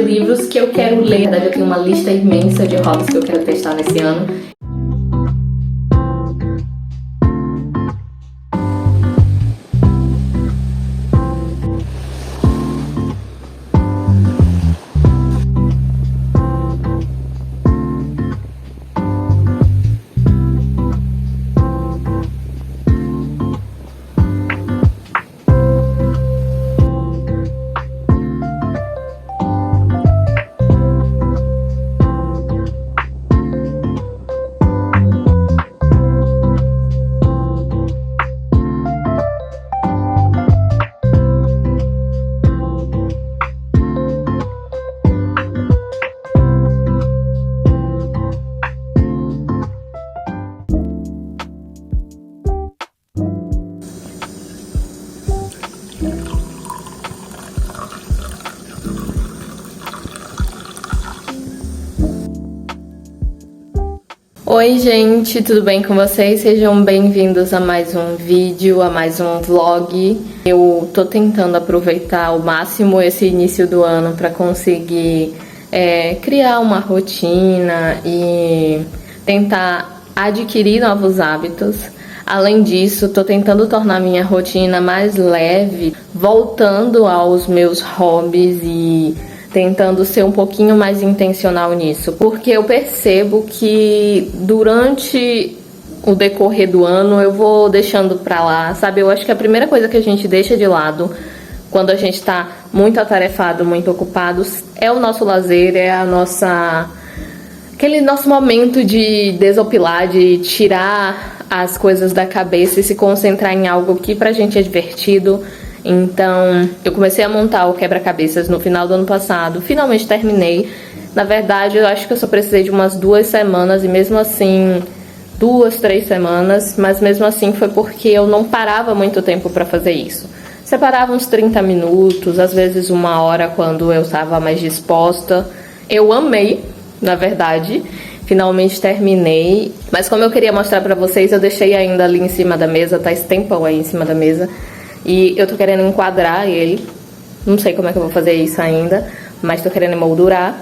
livros que eu quero ler. Na verdade, eu tenho uma lista imensa de hobbies que eu quero testar nesse ano. Oi gente, tudo bem com vocês? Sejam bem-vindos a mais um vídeo, a mais um vlog. Eu tô tentando aproveitar ao máximo esse início do ano para conseguir criar uma rotina e tentar adquirir novos hábitos. Além disso, tô tentando tornar minha rotina mais leve, voltando aos meus hobbies e tentando ser um pouquinho mais intencional nisso, porque eu percebo que durante o decorrer do ano eu vou deixando pra lá, sabe? Eu acho que a primeira coisa que a gente deixa de lado quando a gente tá muito atarefado, muito ocupado, é o nosso lazer, é aquele nosso momento de desopilar, de tirar as coisas da cabeça e se concentrar em algo que pra gente é divertido. Então, eu comecei a montar o quebra-cabeças no final do ano passado, finalmente terminei. Na verdade, eu acho que eu só precisei de umas 2 semanas, e mesmo assim, 2, 3 semanas, mas mesmo assim foi porque eu não parava muito tempo pra fazer isso. Separava uns 30 minutos, às vezes 1 hora quando eu estava mais disposta. Eu amei, na verdade, finalmente terminei. Mas como eu queria mostrar pra vocês, eu deixei ainda ali em cima da mesa, tá esse tempão aí em cima da mesa. E eu tô querendo enquadrar ele, não sei como é que eu vou fazer isso ainda, mas tô querendo emoldurar.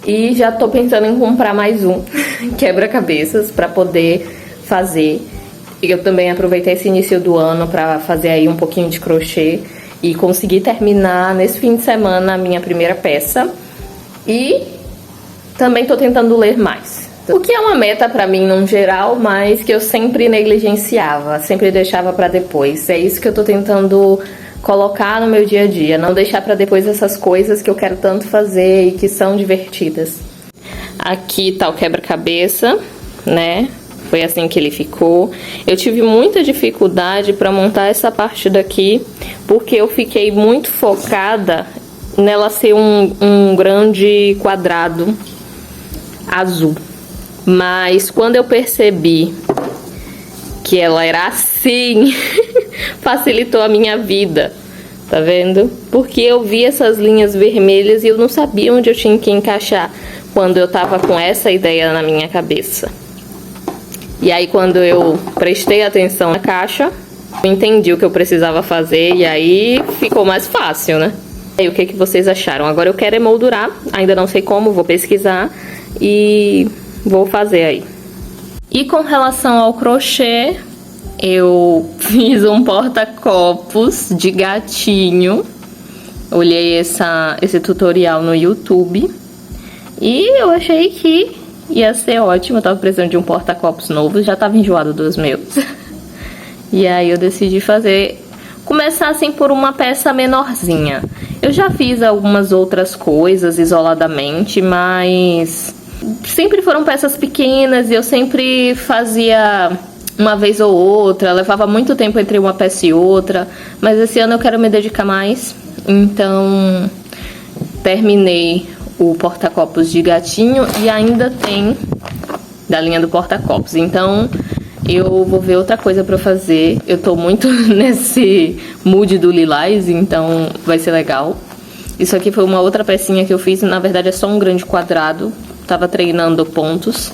E já tô pensando em comprar mais um quebra-cabeças pra poder fazer. E eu também aproveitei esse início do ano pra fazer aí um pouquinho de crochê e conseguir terminar nesse fim de semana a minha primeira peça. E também tô tentando ler mais. O que é uma meta pra mim no geral, mas que eu sempre negligenciava, sempre deixava pra depois. É isso que eu tô tentando colocar no meu dia a dia, não deixar pra depois essas coisas que eu quero tanto fazer e que são divertidas. Aqui tá o quebra-cabeça, né? Foi assim que ele ficou. Eu tive muita dificuldade pra montar essa parte daqui, porque eu fiquei muito focada nela ser um grande quadrado azul. Mas quando eu percebi que ela era assim, facilitou a minha vida, tá vendo? Porque eu vi essas linhas vermelhas e eu não sabia onde eu tinha que encaixar quando eu tava com essa ideia na minha cabeça. E aí quando eu prestei atenção na caixa, eu entendi o que eu precisava fazer e aí ficou mais fácil, né? E aí, o que vocês acharam? Agora eu quero emoldurar, ainda não sei como, vou pesquisar e vou fazer aí. E com relação ao crochê, eu fiz um porta-copos de gatinho. Olhei esse tutorial no YouTube e eu achei que ia ser ótimo. Eu tava precisando de um porta-copos novo, já tava enjoado dos meus. E aí eu decidi começar assim por uma peça menorzinha. Eu já fiz algumas outras coisas isoladamente, mas sempre foram peças pequenas e eu sempre fazia uma vez ou outra, levava muito tempo entre uma peça e outra, mas esse ano eu quero me dedicar mais, então terminei o porta-copos de gatinho e ainda tem da linha do porta-copos, então eu vou ver outra coisa pra fazer. Eu tô muito nesse mood do lilás, então vai ser legal. Isso aqui foi uma outra pecinha que eu fiz, na verdade é só um grande quadrado. Tava treinando pontos.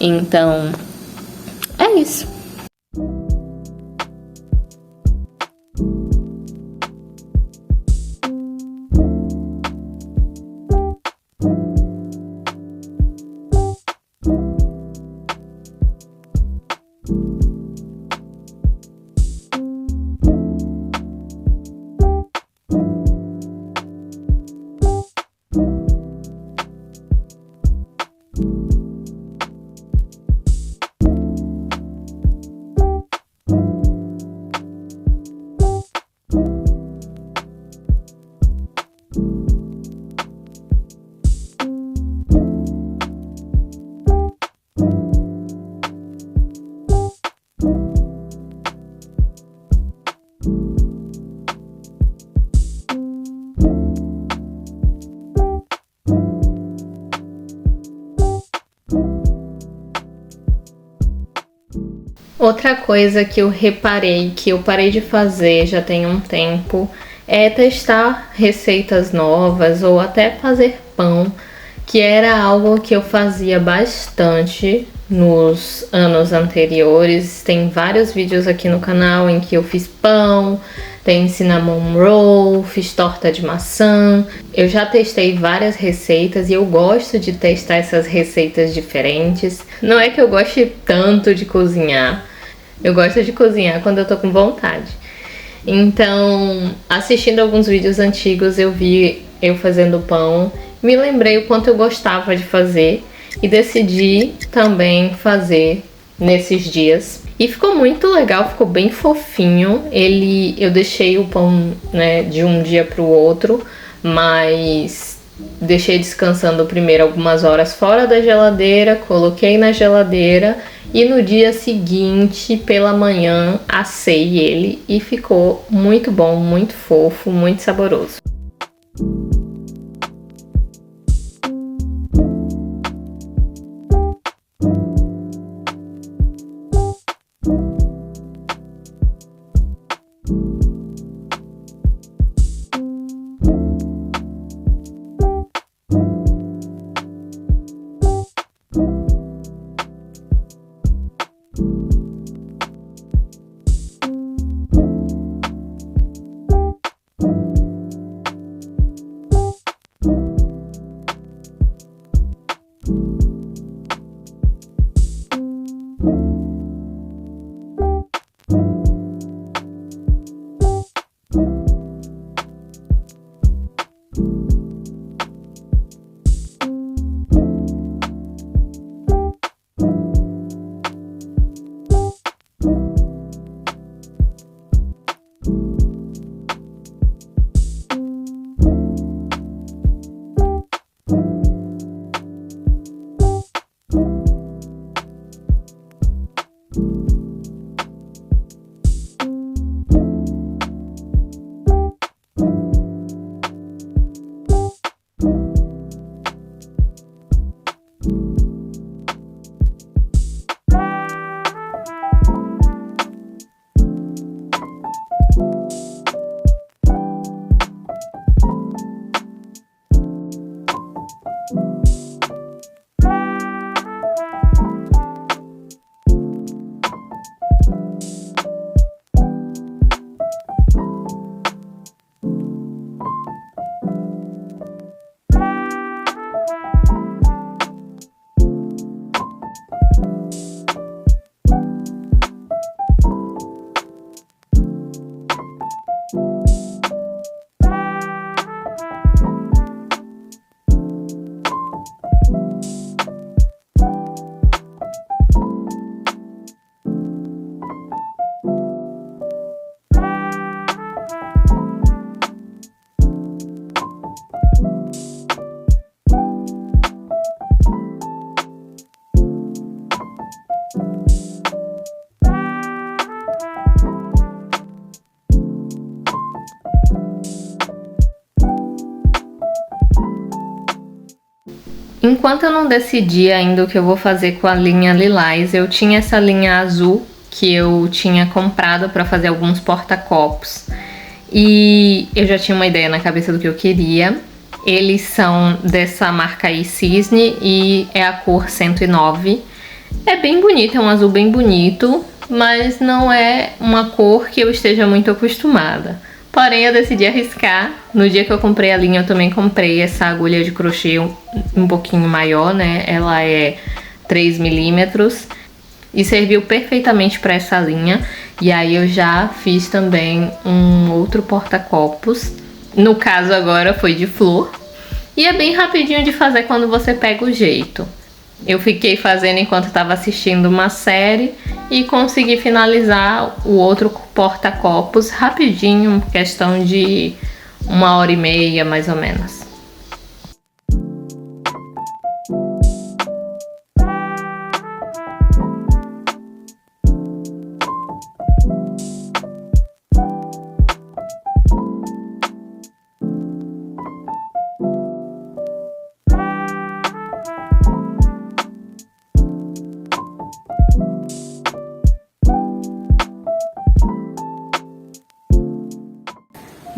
Então, é isso. Outra coisa que eu reparei, que eu parei de fazer já tem um tempo, é testar receitas novas ou até fazer pão, que era algo que eu fazia bastante nos anos anteriores. Tem vários vídeos aqui no canal em que eu fiz pão, tem cinnamon roll, fiz torta de maçã. Eu já testei várias receitas e eu gosto de testar essas receitas diferentes. Não é que eu goste tanto de cozinhar, eu gosto de cozinhar quando eu tô com vontade. Então, assistindo alguns vídeos antigos, eu vi eu fazendo pão, me lembrei o quanto eu gostava de fazer e decidi também fazer nesses dias. E ficou muito legal, ficou bem fofinho. Eu deixei o pão, né, de um dia pro outro, mas deixei descansando primeiro algumas horas fora da geladeira, coloquei na geladeira e no dia seguinte, pela manhã, assei ele e ficou muito bom, muito fofo, muito saboroso. Enquanto eu não decidi ainda o que eu vou fazer com a linha Lilás, eu tinha essa linha azul que eu tinha comprado para fazer alguns porta-copos. E eu já tinha uma ideia na cabeça do que eu queria. Eles são dessa marca aí, Cisne, e é a cor 109. É bem bonito, é um azul bem bonito, mas não é uma cor que eu esteja muito acostumada. Porém, eu decidi arriscar. No dia que eu comprei a linha, eu também comprei essa agulha de crochê um pouquinho maior, né? Ela é 3 milímetros e serviu perfeitamente para essa linha. E aí eu já fiz também um outro porta-copos. No caso agora foi de flor. E é bem rapidinho de fazer quando você pega o jeito. Eu fiquei fazendo enquanto estava assistindo uma série e consegui finalizar o outro porta-copos rapidinho, questão de 1h30 mais ou menos.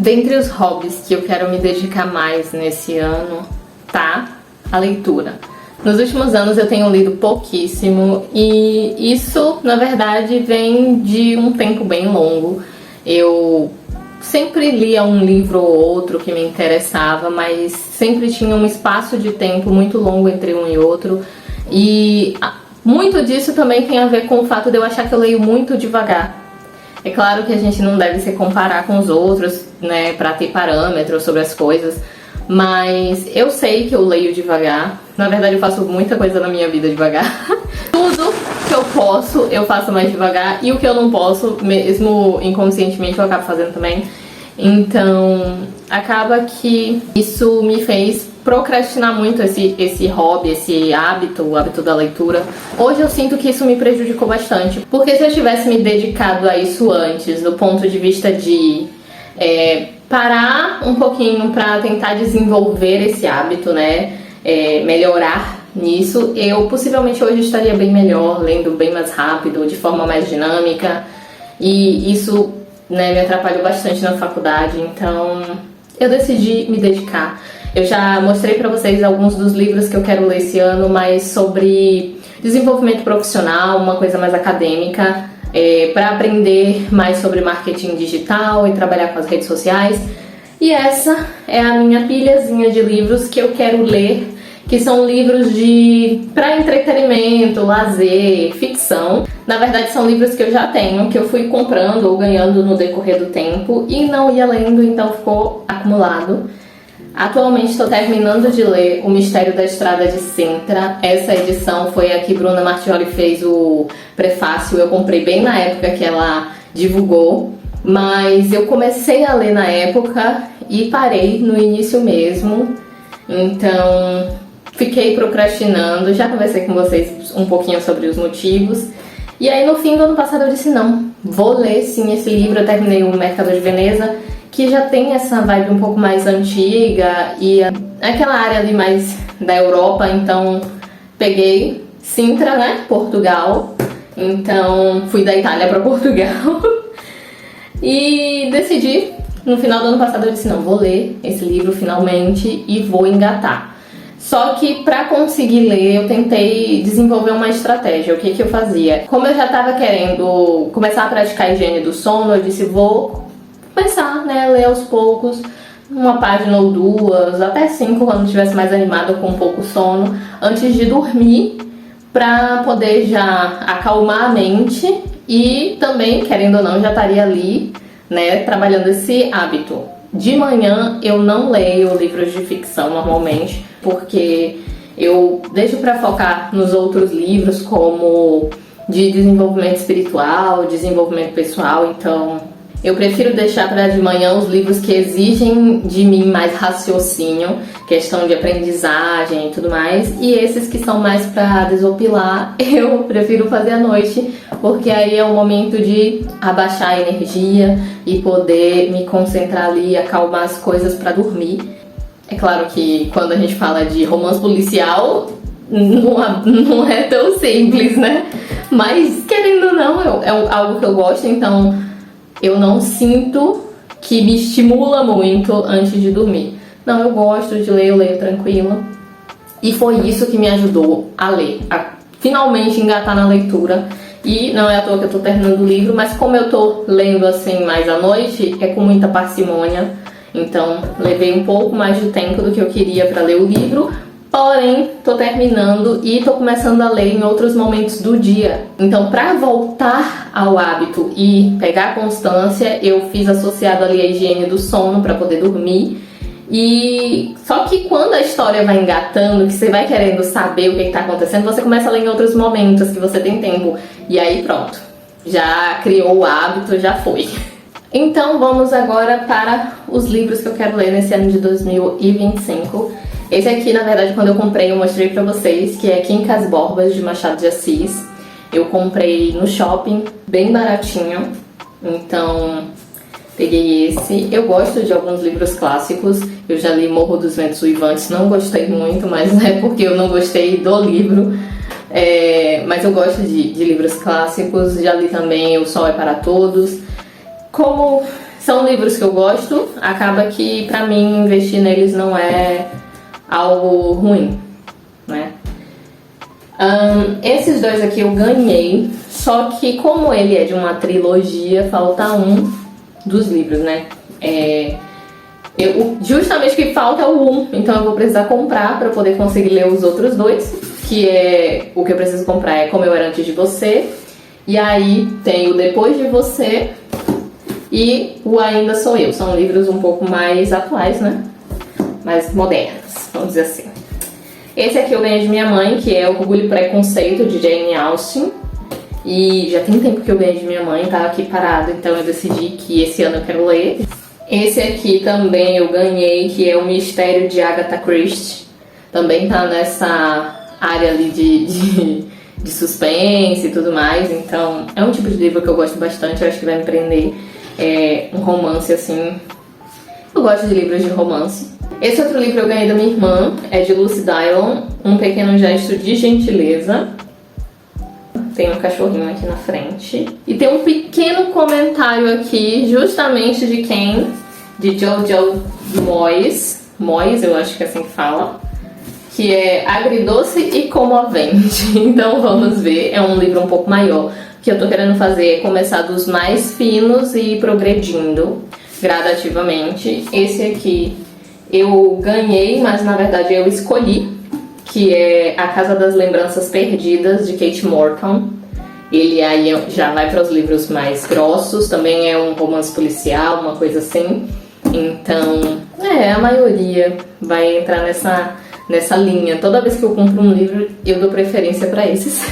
Dentre os hobbies que eu quero me dedicar mais nesse ano, tá a leitura. Nos últimos anos eu tenho lido pouquíssimo e isso, na verdade, vem de um tempo bem longo. Eu sempre lia um livro ou outro que me interessava, mas sempre tinha um espaço de tempo muito longo entre um e outro. E muito disso também tem a ver com o fato de eu achar que eu leio muito devagar. É claro que a gente não deve se comparar com os outros, né, pra ter parâmetros sobre as coisas, mas eu sei que eu leio devagar. Na verdade, eu faço muita coisa na minha vida devagar. Tudo que eu posso, eu faço mais devagar, e o que eu não posso, mesmo inconscientemente, eu acabo fazendo também. Então, acaba que isso me fez procrastinar muito esse hobby, esse hábito, o hábito da leitura. Hoje eu sinto que isso me prejudicou bastante, porque se eu tivesse me dedicado a isso antes, do ponto de vista de parar um pouquinho para tentar desenvolver esse hábito, né, melhorar nisso, eu possivelmente hoje estaria bem melhor, lendo bem mais rápido, de forma mais dinâmica, e isso, né, me atrapalhou bastante na faculdade, então eu decidi me dedicar. Eu já mostrei pra vocês alguns dos livros que eu quero ler esse ano, mas sobre desenvolvimento profissional, uma coisa mais acadêmica, para aprender mais sobre marketing digital e trabalhar com as redes sociais. E essa é a minha pilhazinha de livros que eu quero ler, que são livros para entretenimento, lazer, ficção. Na verdade, são livros que eu já tenho, que eu fui comprando ou ganhando no decorrer do tempo e não ia lendo, então ficou acumulado. Atualmente estou terminando de ler O Mistério da Estrada de Sintra. Essa edição foi a que Bruna Martioli fez o prefácio. Eu comprei bem na época que ela divulgou, mas eu comecei a ler na época e parei no início mesmo. Então fiquei procrastinando. Já conversei com vocês um pouquinho sobre os motivos. E aí no fim do ano passado eu disse não, vou ler sim esse livro. Eu terminei O Mercador de Veneza, que já tem essa vibe um pouco mais antiga e aquela área ali mais da Europa, então peguei Sintra, né, Portugal, então fui da Itália para Portugal e decidi, no final do ano passado eu disse não, vou ler esse livro finalmente e vou engatar. Só que para conseguir ler eu tentei desenvolver uma estratégia. O que eu fazia? Como eu já estava querendo começar a praticar a higiene do sono, eu disse vou começar, né, a ler aos poucos, uma página ou duas, até 5 quando estivesse mais animada com um pouco sono, antes de dormir, para poder já acalmar a mente e também, querendo ou não, já estaria ali, né, trabalhando esse hábito. De manhã eu não leio livros de ficção normalmente, porque eu deixo para focar nos outros livros, como de desenvolvimento espiritual, desenvolvimento pessoal, então eu prefiro deixar para de manhã os livros que exigem de mim mais raciocínio, questão de aprendizagem e tudo mais, e esses que são mais para desopilar, eu prefiro fazer à noite, porque aí é o momento de abaixar a energia e poder me concentrar ali, acalmar as coisas para dormir. É claro que quando a gente fala de romance policial, não é tão simples, né? Mas querendo ou não, é algo que eu gosto, então eu não sinto que me estimula muito antes de dormir. Não, eu gosto de ler, eu leio tranquilo. E foi isso que me ajudou a ler, a finalmente engatar na leitura. E não é à toa que eu tô terminando o livro, mas como eu tô lendo assim mais à noite, é com muita parcimônia. Então levei um pouco mais de tempo do que eu queria para ler o livro. Porém, tô terminando e tô começando a ler em outros momentos do dia. Então, para voltar ao hábito e pegar constância, eu fiz associado ali a higiene do sono para poder dormir. E só que quando a história vai engatando, que você vai querendo saber o que está acontecendo, você começa a ler em outros momentos que você tem tempo. E aí pronto, já criou o hábito, já foi. Então vamos agora para os livros que eu quero ler nesse ano de 2025. Esse aqui, na verdade, quando eu comprei, eu mostrei pra vocês, que é Quincas Borbas, de Machado de Assis. Eu comprei no shopping, bem baratinho, então peguei esse. Eu gosto de alguns livros clássicos, eu já li Morro dos Ventos Uivantes, não gostei muito, mas não é porque eu não gostei do livro. Mas eu gosto de livros clássicos, já li também O Sol é para Todos. Como são livros que eu gosto, acaba que pra mim investir neles não é algo ruim, né? Esses dois aqui eu ganhei, só que como ele é de uma trilogia, falta um dos livros, né? Justamente o que falta é o 1, então eu vou precisar comprar para poder conseguir ler os outros dois, que é o que eu preciso comprar é Como Eu Era Antes de Você, e aí tem o Depois de Você e o Ainda Sou Eu. São livros um pouco mais atuais, né? Mais modernos, vamos dizer assim. Esse aqui eu ganhei de minha mãe, que é Orgulho e Preconceito, de Jane Austen. E já tem tempo que eu ganhei de minha mãe, tá aqui parado, então eu decidi que esse ano eu quero ler. Esse aqui também eu ganhei, que é O Mistério de Agatha Christie. Também tá nessa área ali de suspense e tudo mais, então é um tipo de livro que eu gosto bastante, eu acho que vai me prender. É um romance assim, eu gosto de livros de romance. Esse outro livro eu ganhei da minha irmã, é de Lucy Dillon, Um Pequeno Gesto de Gentileza. Tem um cachorrinho aqui na frente. E tem um pequeno comentário aqui, justamente de quem? De Jojo Moyes. Moyes, eu acho que é assim que fala. Que é Agridoce e Comovente. Então vamos ver, é um livro um pouco maior. O que eu tô querendo fazer é começar dos mais finos e ir progredindo gradativamente. Esse aqui eu ganhei, mas na verdade eu escolhi, que é A Casa das Lembranças Perdidas, de Kate Morton. Ele aí já vai para os livros mais grossos, também é um romance policial, uma coisa assim. Então, a maioria vai entrar nessa linha. Toda vez que eu compro um livro, eu dou preferência para esses.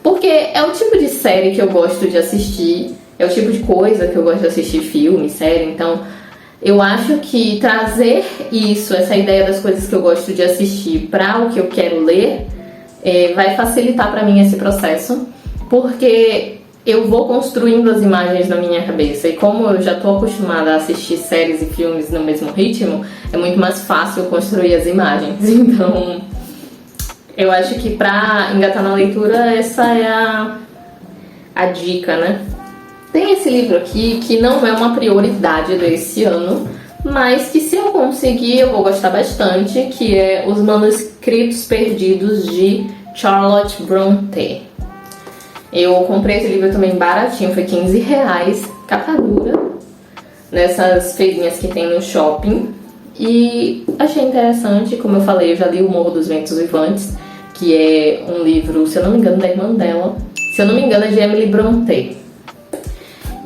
Porque é o tipo de série que eu gosto de assistir, é o tipo de coisa que eu gosto de assistir, filme, série, então eu acho que trazer isso, essa ideia das coisas que eu gosto de assistir para o que eu quero ler, vai facilitar para mim esse processo, porque eu vou construindo as imagens na minha cabeça, e como eu já tô acostumada a assistir séries e filmes no mesmo ritmo, é muito mais fácil construir as imagens. Então eu acho que pra engatar na leitura, essa é a dica, né? Tem esse livro aqui que não é uma prioridade desse ano, mas que se eu conseguir eu vou gostar bastante, que é Os Manuscritos Perdidos, de Charlotte Brontë. Eu comprei esse livro também baratinho, foi R$15, capa dura, nessas feirinhas que tem no shopping. E achei interessante, como eu falei, eu já li O Morro dos Ventos Vivantes, que é um livro, se eu não me engano, da irmã dela. Se eu não me engano, é de Emily Brontë.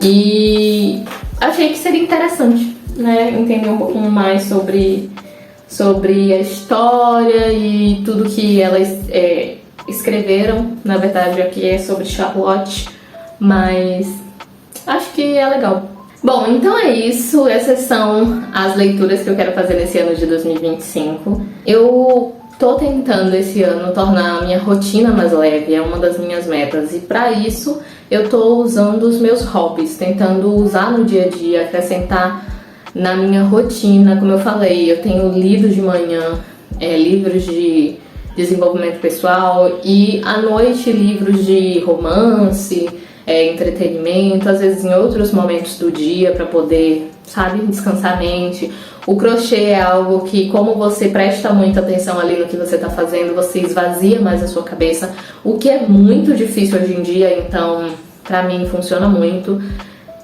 E achei que seria interessante, né, entender um pouquinho mais sobre a história e tudo que elas escreveram. Na verdade, aqui é sobre Charlotte, mas acho que é legal. Bom, então é isso. Essas são as leituras que eu quero fazer nesse ano de 2025. Eu tô tentando esse ano tornar a minha rotina mais leve, é uma das minhas metas. E para isso, eu tô usando os meus hobbies, tentando usar no dia a dia, acrescentar na minha rotina. Como eu falei, eu tenho lido de manhã livros de desenvolvimento pessoal e à noite livros de romance, entretenimento, às vezes em outros momentos do dia para poder, sabe, descansar a mente. O crochê é algo que, como você presta muita atenção ali no que você tá fazendo, você esvazia mais a sua cabeça, o que é muito difícil hoje em dia, então pra mim funciona muito.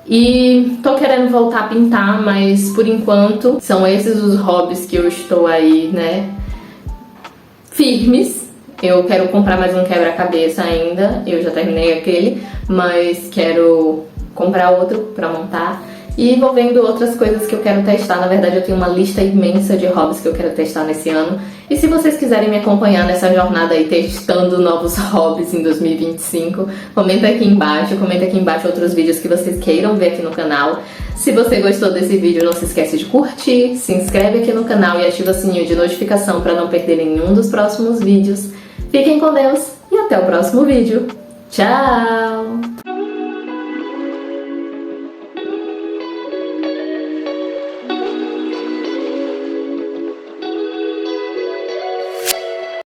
E tô querendo voltar a pintar, mas por enquanto são esses os hobbies que eu estou aí, né, firmes. Eu quero comprar mais um quebra-cabeça ainda, eu já terminei aquele, mas quero comprar outro pra montar. E vou vendo outras coisas que eu quero testar. Na verdade, eu tenho uma lista imensa de hobbies que eu quero testar nesse ano. E se vocês quiserem me acompanhar nessa jornada aí, testando novos hobbies em 2025, comenta aqui embaixo outros vídeos que vocês queiram ver aqui no canal. Se você gostou desse vídeo, não se esquece de curtir, se inscreve aqui no canal e ativa o sininho de notificação para não perder nenhum dos próximos vídeos. Fiquem com Deus e até o próximo vídeo. Tchau!